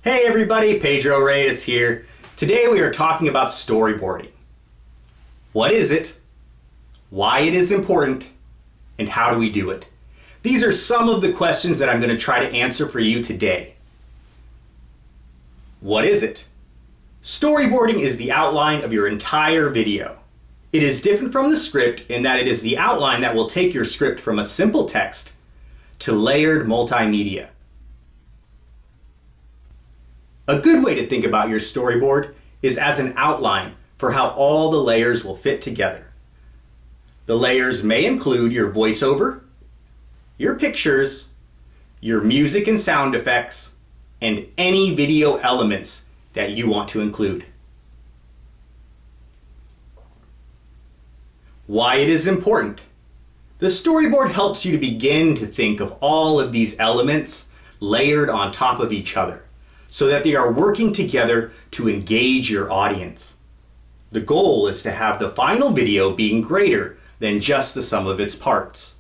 Hey everybody, Pedro Reyes here. Today we are talking about storyboarding. What is it? Why it is important? And how do we do it? These are some of the questions that I'm going to try to answer for you today. What is it? Storyboarding is the outline of your entire video. It is different from the script in that it is the outline that will take your script from a simple text to layered multimedia. A good way to think about your storyboard is as an outline for how all the layers will fit together. The layers may include your voiceover, your pictures, your music and sound effects, and any video elements that you want to include. Why it is important. The storyboard helps you to begin to think of all of these elements layered on top of each other, so that they are working together to engage your audience. The goal is to have the final video being greater than just the sum of its parts.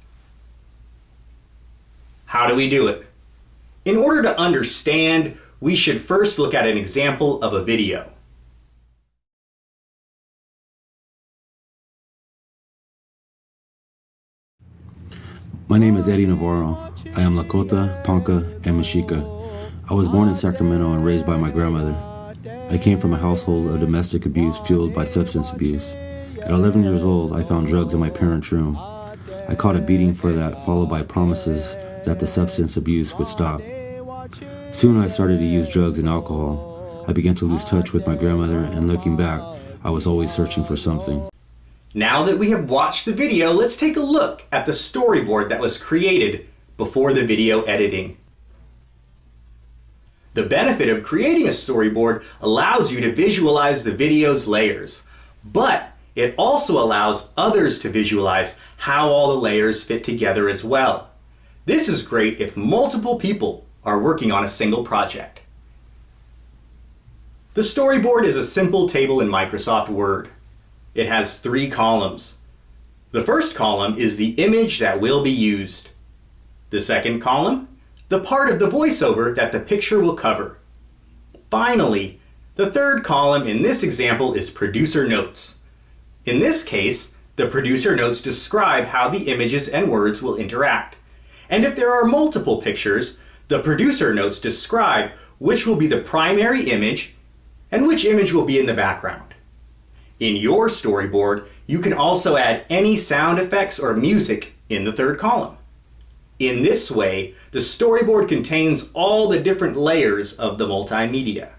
How do we do it? In order to understand, we should first look at an example of a video. My name is Eddie Navarro. I am Lakota, Ponca, and Mexica. I was born in Sacramento and raised by my grandmother. I came from a household of domestic abuse fueled by substance abuse. At 11 years old, I found drugs in my parents' room. I caught a beating for that, followed by promises that the substance abuse would stop. Soon I started to use drugs and alcohol. I began to lose touch with my grandmother, and looking back, I was always searching for something. Now that we have watched the video, let's take a look at the storyboard that was created before the video editing. The benefit of creating a storyboard allows you to visualize the video's layers, but it also allows others to visualize how all the layers fit together as well. This is great if multiple people are working on a single project. The storyboard is a simple table in Microsoft Word. It has 3 columns. The first column is the image that will be used. The second column, the part of the voiceover that the picture will cover. Finally, the third column in this example is producer notes. In this case, the producer notes describe how the images and words will interact. And if there are multiple pictures, the producer notes describe which will be the primary image and which image will be in the background. In your storyboard, you can also add any sound effects or music in the third column. In this way, the storyboard contains all the different layers of the multimedia.